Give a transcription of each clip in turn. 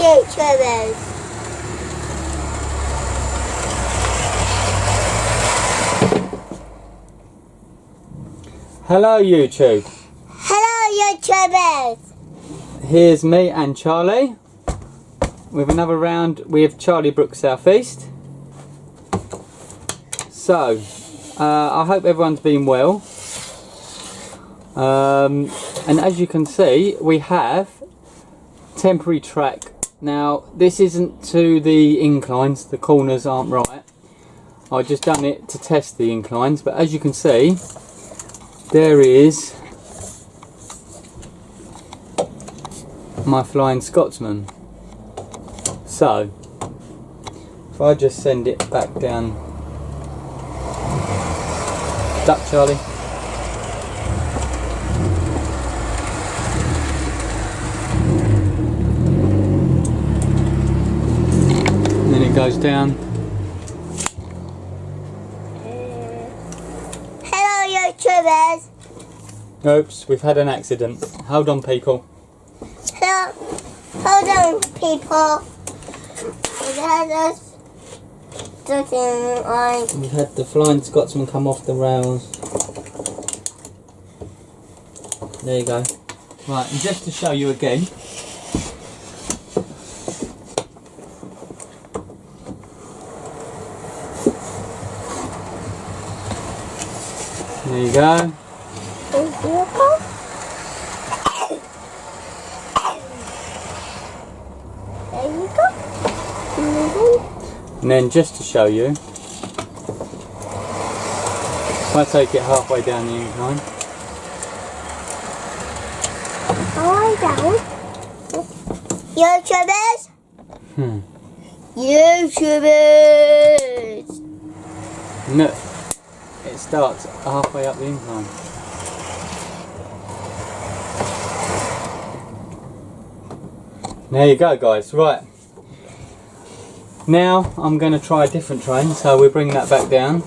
YouTubers. Hello YouTube. Hello YouTubers. Here's me and Charlie with another round with Charliebrook Southeast. So, I hope everyone's been well. And as you can see, we have temporary track. Now, this isn't to the inclines, the corners aren't right. I've just done it to test the inclines, but as you can see, there is my Flying Scotsman. So, if I just send it back down, duck Charlie. And then it goes down. Hello YouTubers. Oops, we've had an accident. Hold on people. Hello. Hold on people. We've had the Flying Scotsman come off the rails. There you go. Right, and just to show you again. There you go. There you go. And then just to show you, if I take it halfway down the incline. Halfway down. YouTubers. YouTubers. No, it starts halfway up the incline. There you go guys, right. Now I'm going to try a different train, so we bring that back down.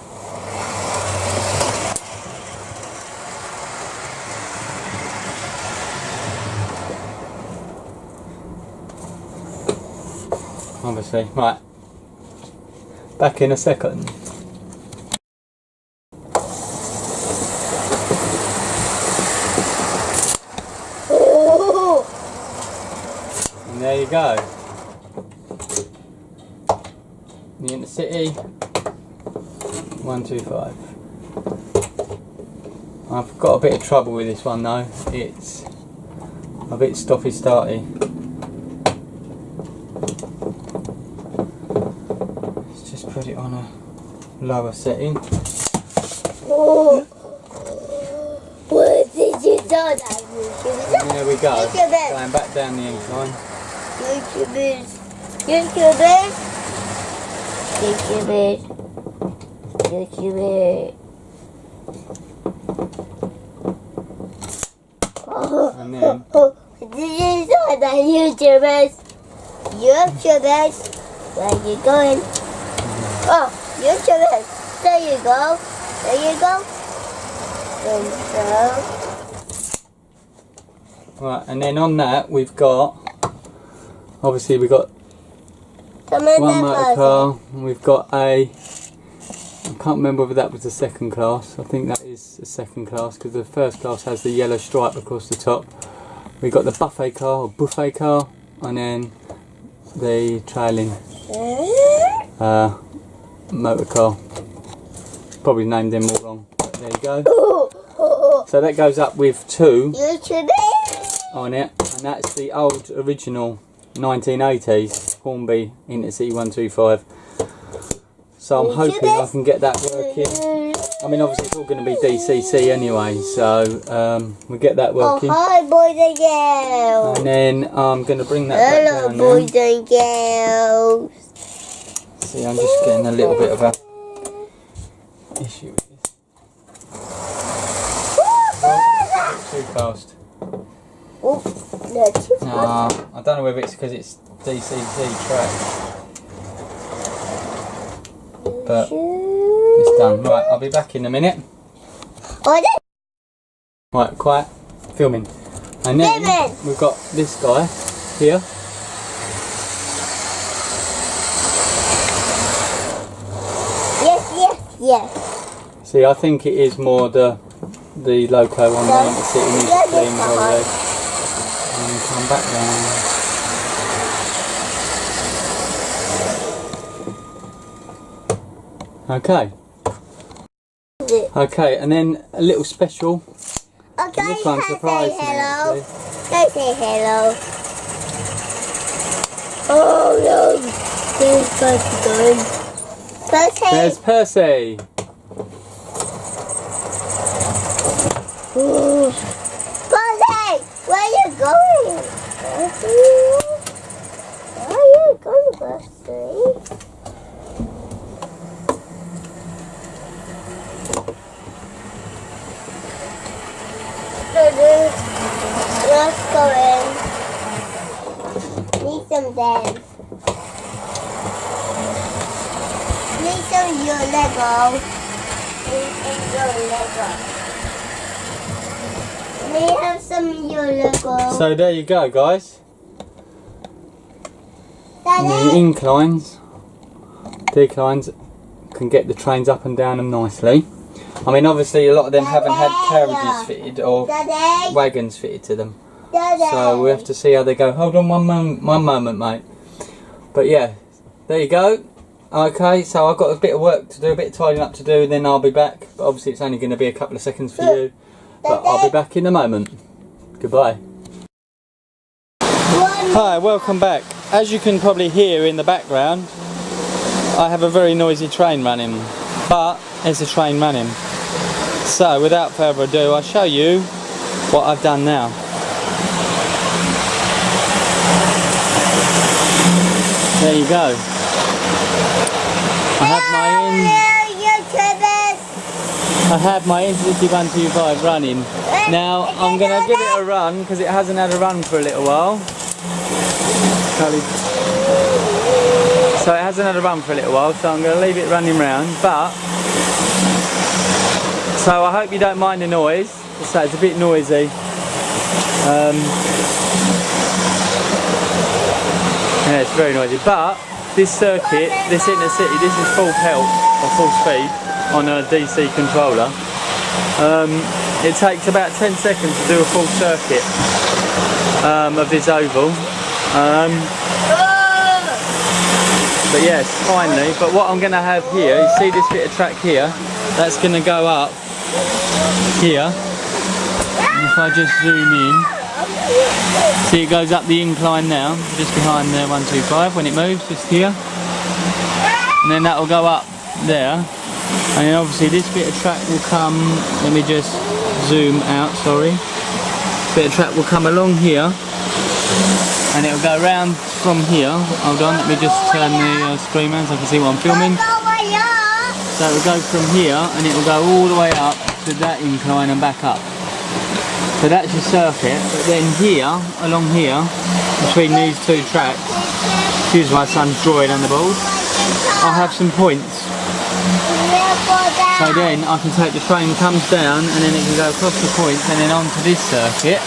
Obviously, right. Back in a second. And there you go. The Intercity 125. I've got a bit of trouble with this one though. It's a bit stoppy starty. Let's just put it on a lower setting. Oh. What did you do that? And there we go. YouTubers. Going back down the incline. YouTubers. YouTubers. YouTubers. YouTubers. And then This is all the YouTubers. YouTubers. Where you going? Oh, YouTubers. There you go. There you go. right, and then on that we've got, obviously we've got one motor car, and we've got a, I can't remember whether that was the second class. I think that is the second class because the first class has the yellow stripe across the top. We've got the buffet car and then the trailing motor car. Probably named them all wrong, but there you go. So that goes up with two on it, and that's the old original 1980s Hornby Intercity 125. So I'm hoping I can get that working. I mean, obviously it's all going to be DCC anyway, so we'll get that working. Oh, hi boys and girls. And then I'm going to bring that back down now. Boys and girls. See, I'm just getting a little bit of a issue with this. Too fast. Oh, no, too fast. Nah, I don't know whether it's because it's DCC track. But it's done. Right, I'll be back in a minute. Right, quiet. Filming. And then we've got this guy here. Yes. See, I think it is more the loco one than the city needs to clean probably. And then come back down. Okay. Okay, and then a little special. Okay, This one surprised me hello. actually. Don't say hello. Oh no. There's Percy going. Percy. There's Percy. Ooh. Percy, where are you going? Percy? Where are you going, Percy? Let's go in. Need some dance. Need some your Lego. Need some your Lego. May I have some your Lego? So there you go, guys. And the Daddy? inclines, declines can get the trains up and down them nicely. I mean, obviously a lot of them haven't had carriages fitted or Daddy? wagons fitted to them. Daddy? So we have to see how they go. Hold on one moment, mate. But yeah, there you go. Okay, so I've got a bit of work to do, a bit of tidying up to do, and then I'll be back. But obviously it's only going to be a couple of seconds for you. But I'll be back in a moment. Goodbye. Hi, welcome back. As you can probably hear in the background, I have a very noisy train running. But there's a train running. So without further ado, I'll show you what I've done now. There you go. I have my Intercity 125 running. Now I'm going to give it a run because it hasn't had a run for a little while. So it hasn't had a run for a little while, so I'm going to leave it running round. But so I hope you don't mind the noise. So it's a bit noisy. Yeah, it's very noisy. But this circuit, this Intercity, this is full pelt or full speed on a DC controller. It takes about 10 seconds to do a full circuit of this oval. But yes, finally. But what I'm going to have here, you see this bit of track here, that's going to go up here. And if I just zoom in, see it goes up the incline now, just behind the 125 when it moves, just here. And then that will go up there. And then obviously this bit of track will come, let me just zoom out, sorry. This bit of track will come along here. And it will go round from here. Hold on, let me just turn the screen around so I can see what I'm filming. So it will go from here and it will go all the way up to that incline and back up. So that's your circuit, but then here, along here, between these two tracks, excuse my son's drawing on the board, I'll have some points. So then I can take the train, comes down, and then it can go across the points and then onto this circuit.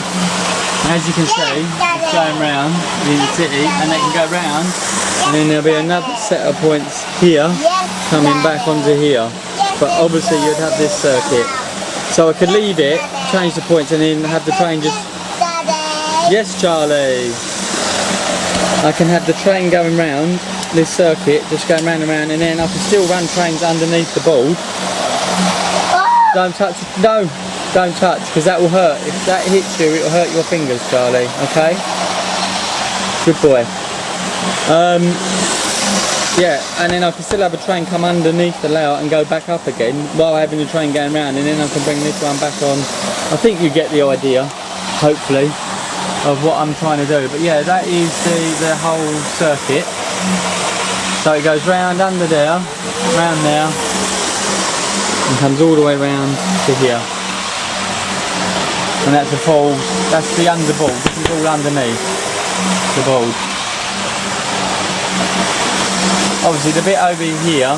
And as you can see, it's going round in the city, and they can go round, and then there'll be another set of points here, coming back onto here. But obviously you'd have this circuit. So I could leave it, change the points, and then have the train just... Yes, Charlie! I can have the train going round this circuit, just going round and round, and then I can still run trains underneath the board. Don't touch, no, don't touch, because that will hurt. If that hits you, it will hurt your fingers, Charlie, okay? Good boy. Yeah, and then I can still have a train come underneath the layout and go back up again while having the train going round, and then I can bring this one back on. I think you get the idea, hopefully, of what I'm trying to do. But yeah, that is the whole circuit. So it goes round under there, round there, and comes all the way round to here. And that's that's the underboard. This is all underneath the board. Obviously the bit over here,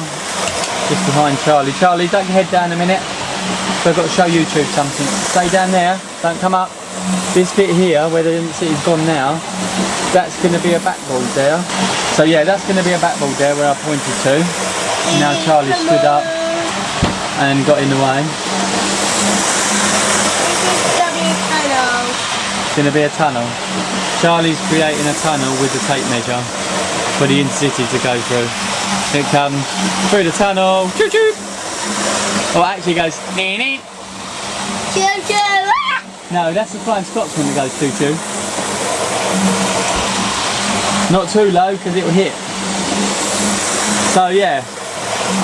just behind Charlie. Charlie, don't head down a minute. So I've got to show YouTube something. Stay down there, don't come up. This bit here, where the city's gone now, that's going to be a backboard there. So yeah, that's going to be a backboard there where I pointed to. Now Charlie stood up. and got in the way. It's going to be a tunnel. Charlie's creating a tunnel with the tape measure for the intercity to go through. It comes through the tunnel. Choo choo! Oh, it actually goes nee nee. Choo choo! No, that's the Flying Scotsman that goes choo choo. Not too low because it will hit. So yeah,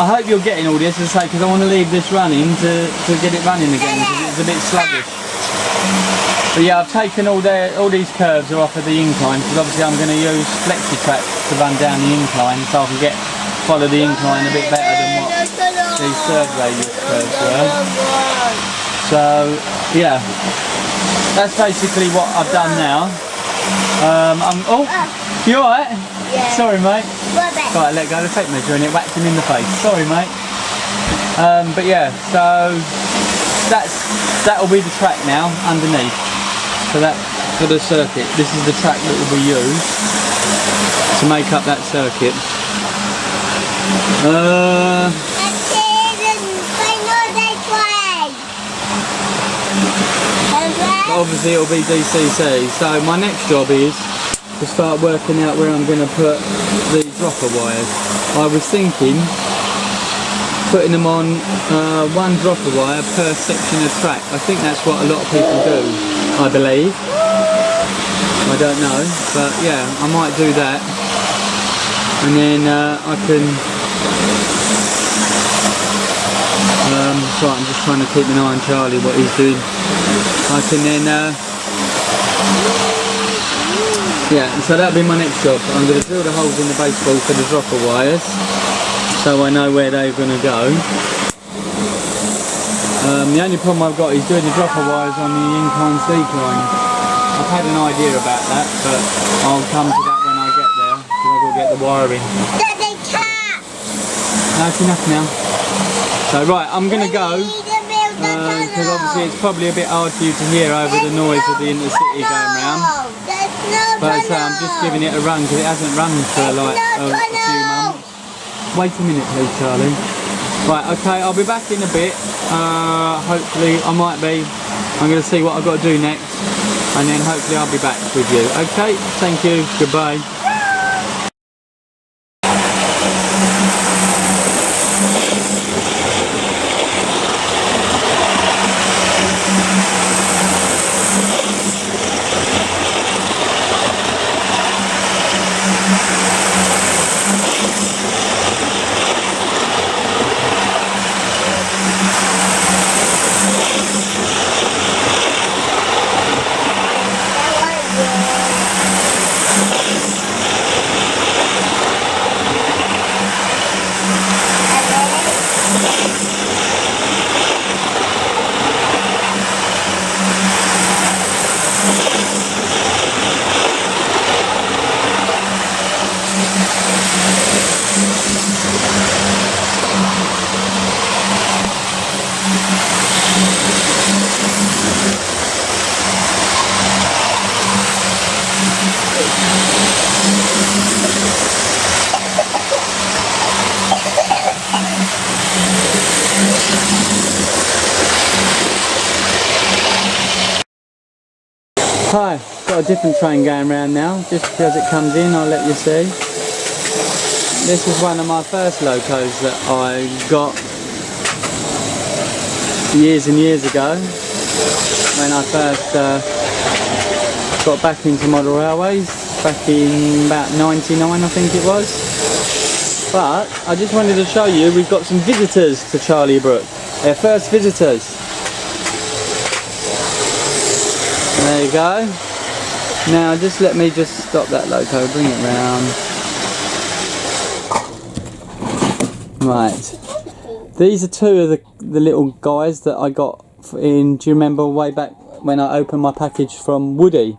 I hope you're getting all this, as I say, because I want to leave this running to get it running again because it's a bit sluggish. But yeah, I've taken all these curves are off of the incline because obviously I'm going to use flexi track to run down the incline so I can follow the incline a bit better than what these third radius curves were. So yeah, that's basically what I've done now. Oh, you alright? Yeah. Sorry mate. Right, let go of the tape measure and it whacked him in the face. Sorry mate. But yeah, so that'll be the track now underneath. So that for the circuit. This is the track that will be used to make up that circuit. Obviously it'll be DCC. So my next job is to start working out where I'm going to put the dropper wires. I was thinking putting them on one dropper wire per section of track. I think that's what a lot of people do, I believe. I don't know, but yeah, I might do that. And then I can... sorry, I'm just trying to keep an eye on Charlie, what he's doing. I can then... yeah, so that'll be my next job. I'm going to drill the holes in the baseboard for the dropper wires, so I know where they're going to go. The only problem I've got is doing the dropper wires on the incline decline. I've had an idea about that, but I'll come to that when I get there, because I've got to get the wiring. No, it's enough now. So right, I'm going to go, because obviously it's probably a bit hard for you to hear over the noise of the intercity going round. But I'm just giving it a run, because it hasn't run for like a few months. Wait a minute please, Charlie. Right, okay, I'll be back in a bit. Hopefully, I'm going to see what I've got to do next, and then hopefully I'll be back with you. Okay, thank you, goodbye. Hi, got a different train going around now. Just as it comes in, I'll let you see. This is one of my first locos that I got years and years ago when I first got back into model railways, back in about 99 I think it was. But I just wanted to show you, we've got some visitors to Charliebrook. Their first visitors. There you go. Now just let me just stop that loco, bring it round. Right. These are two of the little guys that I got in, do you remember way back when I opened my package from Woody?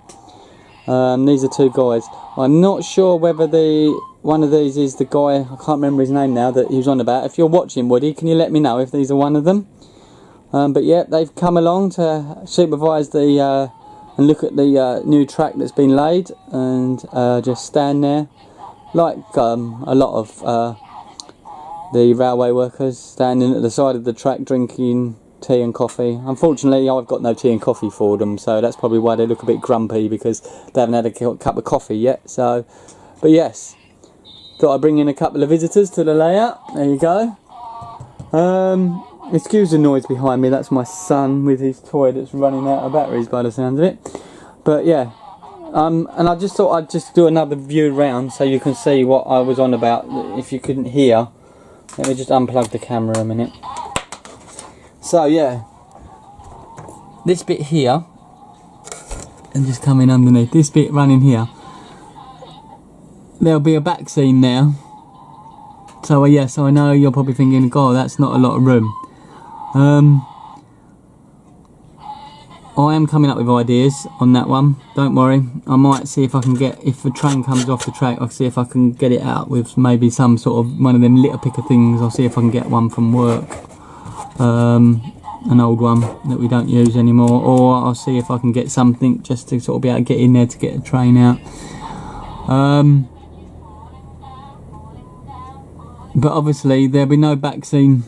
These are two guys. I'm not sure whether one of these is the guy, I can't remember his name now, that he was on about. If you're watching, Woody, can you let me know if these are one of them? But yeah, they've come along to supervise the and look at the new track that's been laid, and just stand there like a lot of the railway workers standing at the side of the track drinking tea and coffee. Unfortunately, I've got no tea and coffee for them, so that's probably why they look a bit grumpy, because they haven't had a cup of coffee yet. So, but yes, thought I'd bring in a couple of visitors to the layout. There you go. Excuse the noise behind me, that's my son with his toy that's running out of batteries by the sound of it. But yeah, and I just thought I'd just do another view round so you can see what I was on about. If you couldn't hear, let me just unplug the camera a minute. So yeah, this bit here, and just coming underneath, this bit running here, there'll be a back scene there. So yes, I know you're probably thinking, God, that's not a lot of room. I am coming up with ideas on that one, don't worry. I might see if I can get, if a train comes off the track, I'll see if I can get it out with maybe some sort of one of them litter picker things. I'll see if I can get one from work, an old one that we don't use anymore, or I'll see if I can get something just to sort of be able to get in there to get a train out. But obviously there'll be no back scene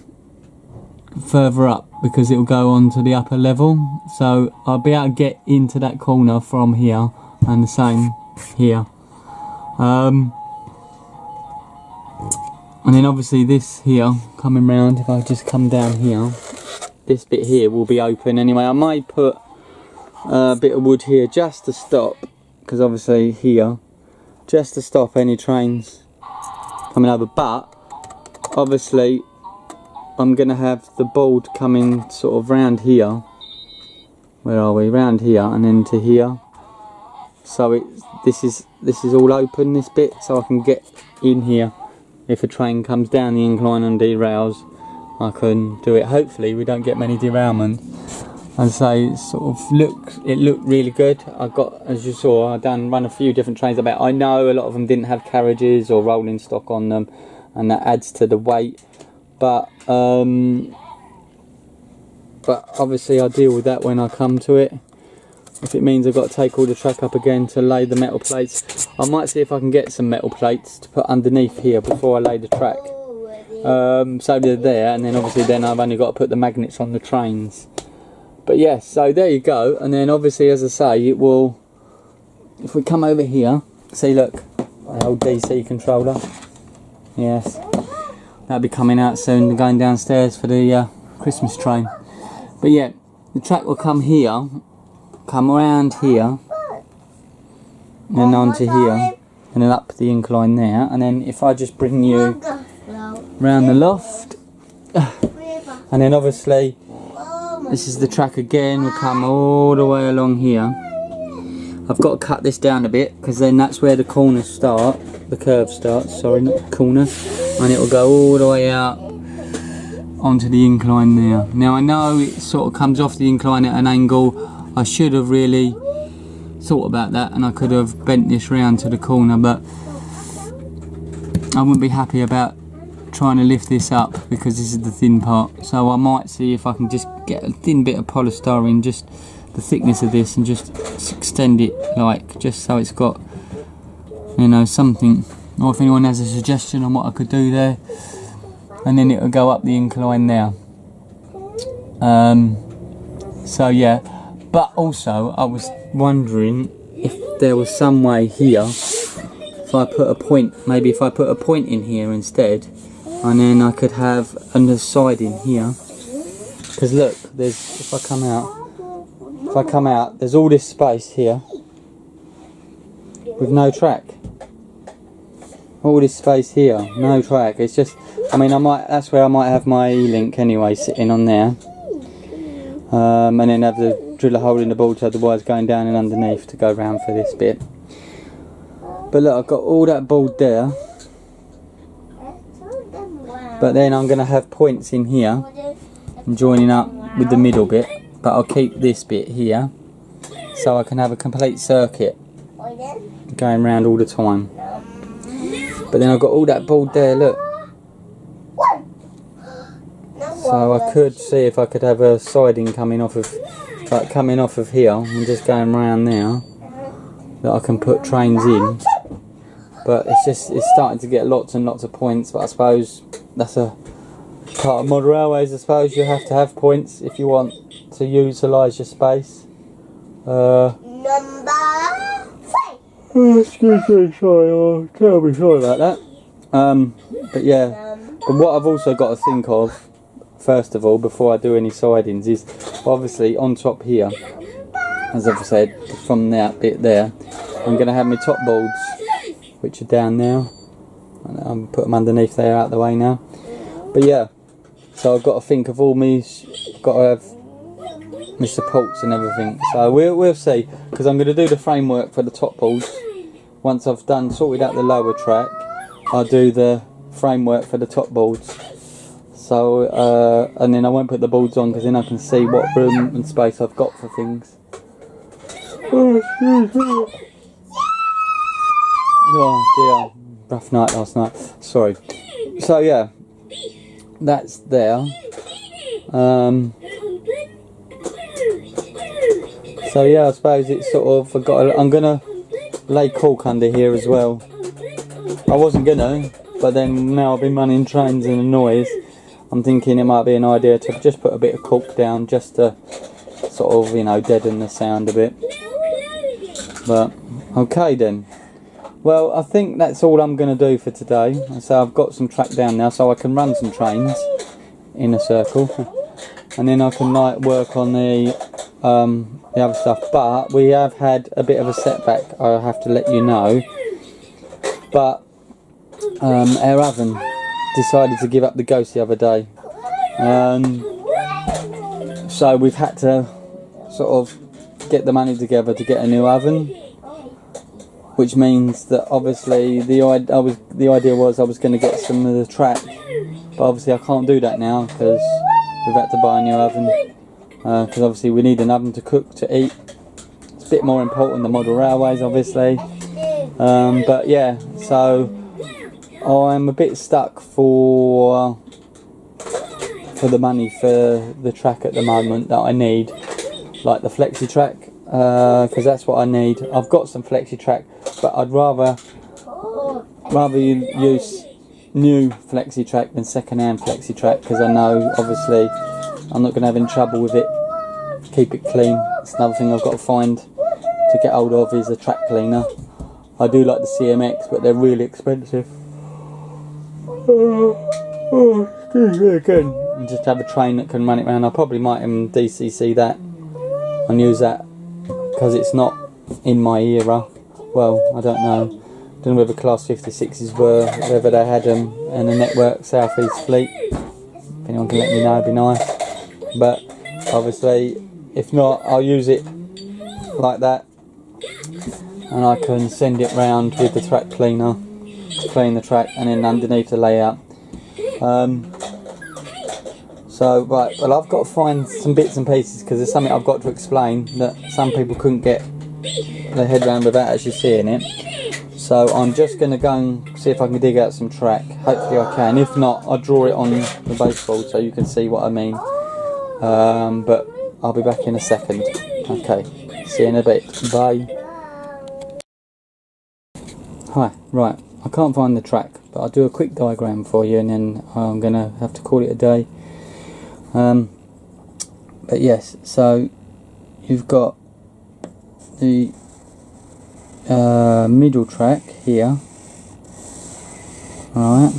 further up because it will go on to the upper level, so I'll be able to get into that corner from here, and the same here. And then obviously this here coming round, if I just come down here, this bit here will be open anyway. I might put a bit of wood here just to stop, because obviously here, just to stop any trains coming over, but obviously I'm going to have the board coming sort of round here. Where are we? Round here and then to here. So this is all open, this bit, so I can get in here. If a train comes down the incline and derails, I can do it. Hopefully we don't get many derailments. And so it looked really good. I got, as you saw, I run a few different trains about. I know a lot of them didn't have carriages or rolling stock on them, and that adds to the weight. But obviously I'll deal with that when I come to it. If it means I've got to take all the track up again to lay the metal plates, I might see if I can get some metal plates to put underneath here before I lay the track. So they're there, and then obviously then I've only got to put the magnets on the trains. But yes, so there you go. And then obviously, as I say, it will, if we come over here, see, look, the old DC controller. Yes, that'll be coming out soon, going downstairs for the Christmas train. But yeah, the track will come here, come around here, and then onto here, and then up the incline there. And then if I just bring you round the loft, and then obviously this is the track again, we'll come all the way along here. I've got to cut this down a bit, because then that's where the corners start, the curve starts, sorry, not the corner, and it will go all the way out onto the incline there. Now I know it sort of comes off the incline at an angle. I should have really thought about that, and I could have bent this round to the corner, but I wouldn't be happy about trying to lift this up, because this is the thin part. So I might see if I can just get a thin bit of polystyrene, just the thickness of this, and just extend it, like, just so it's got, you know, something. Or if anyone has a suggestion on what I could do there, and then it will go up the incline there. So yeah, but also I was wondering if there was some way here, if I put a point, maybe if I put a point in here instead, and then I could have on the side in here, because look, there's, if I come out, there's all this space here with no track. All this space here, no track. It's just, I mean, that's where I might have my E-link anyway, sitting on there, and then have to drill a hole in the board so the wire's going down and underneath to go round for this bit. But look, I've got all that board there. But then I'm going to have points in here and joining up with the middle bit, but I'll keep this bit here so I can have a complete circuit going round all the time. But then I've got all that board there, look. So I could see if I could have a siding coming off of, like coming off of here and just going round there, that I can put trains in. But it's starting to get lots and lots of points, but I suppose that's a part of model railways, I suppose. You have to have points if you want to utilise your space. Number 3. Excuse me, sorry, I'm terribly sorry about that. But yeah, but what I've also got to think of, first of all, before I do any sidings, is obviously on top here, as I've said, from that bit there, I'm going to have my top boards, which are down now. I'm put them underneath there, out the way now. But yeah, so I've got to think of all me, got to have my supports and everything. So we'll see, because I'm going to do the framework for the top boards. Once I've sorted out the lower track, I'll do the framework for the top boards. So and then I won't put the boards on, because then I can see what room and space I've got for things. Oh dear, rough night last night. Sorry. So yeah, that's there. So yeah, I suppose it's sort of, I'm gonna lay cork under here as well. I wasn't gonna, but then now I've been running trains and the noise, I'm thinking it might be an idea to just put a bit of cork down, just to sort of, you know, deaden the sound a bit. But okay then. Well, I think that's all I'm going to do for today. So I've got some track down now, so I can run some trains in a circle, and then I can like work on the other stuff. But we have had a bit of a setback, I have to let you know. But our oven decided to give up the ghost the other day, so we've had to sort of get the money together to get a new oven, which means that obviously the idea was I was going to get some of the track, but obviously I can't do that now because we've had to buy a new oven, because obviously we need an oven to cook, to eat. It's a bit more important than model railways, obviously. But yeah, so I'm a bit stuck for the money for the track at the moment that I need, like the flexi track, because that's what I need. I've got some flexi track, but I'd rather use new flexi track than second hand flexi track, because I know obviously I'm not going to have any trouble with it. Keep it clean. It's another thing I've got to find to get hold of, is a track cleaner. I do like the CMX, but they're really expensive. Excuse me again. And just have a train that can run it round. I probably might even DCC that and use that, because it's not in my era. Well, I don't know. Don't know whether Class 56s were, whether they had them in the network South East Fleet. If anyone can let me know, it'd be nice. But obviously, if not, I'll use it like that, and I can send it round with the track cleaner to clean the track, and then underneath the layout. So right, well, I've got to find some bits and pieces, because there's something I've got to explain that some people couldn't get their head around without actually seeing it. So I'm just going to go and see if I can dig out some track. Hopefully I can. If not, I'll draw it on the baseboard so you can see what I mean. But I'll be back in a second. Okay, see you in a bit. Bye. Hi, right, I can't find the track, but I'll do a quick diagram for you, and then I'm going to have to call it a day. But yes, so you've got the middle track here, right,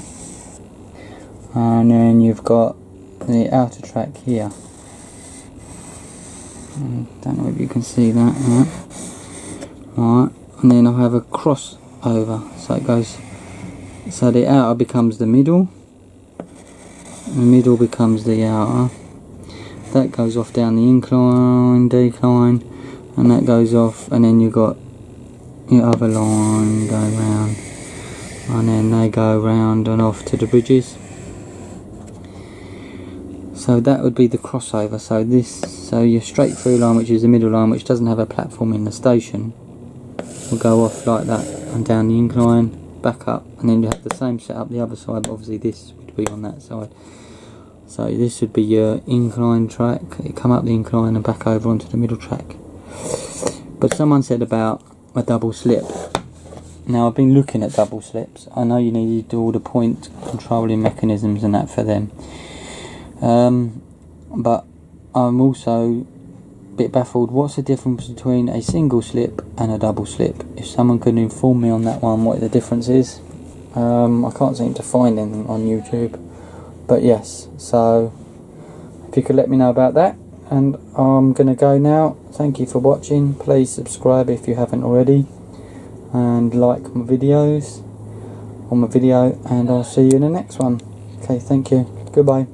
and then you've got the outer track here. I don't know if you can see that, right, and then I have a crossover, so it goes, so the outer becomes the middle, the middle becomes the outer, that goes off down the incline, decline, and that goes off, and then you've got your other line go round, and then they go round and off to the bridges. So that would be the crossover. So your straight through line, which is the middle line, which doesn't have a platform in the station, will go off like that and down the incline, back up, and then you have the same setup the other side, but obviously this would be on that side. So this would be your incline track, it come up the incline and back over onto the middle track. But someone said about a double slip, Now I've been looking at double slips. I know you need to do all the point controlling mechanisms and that for them. But I'm also a bit baffled. What's the difference between a single slip and a double slip? If someone could inform me on that one, what the difference is. I can't seem to find anything on YouTube. But yes, so if you could let me know about that. And I'm going to go now. Thank you for watching. Please subscribe if you haven't already. And like my videos on my video, and I'll see you in the next one. Okay, thank you. Goodbye.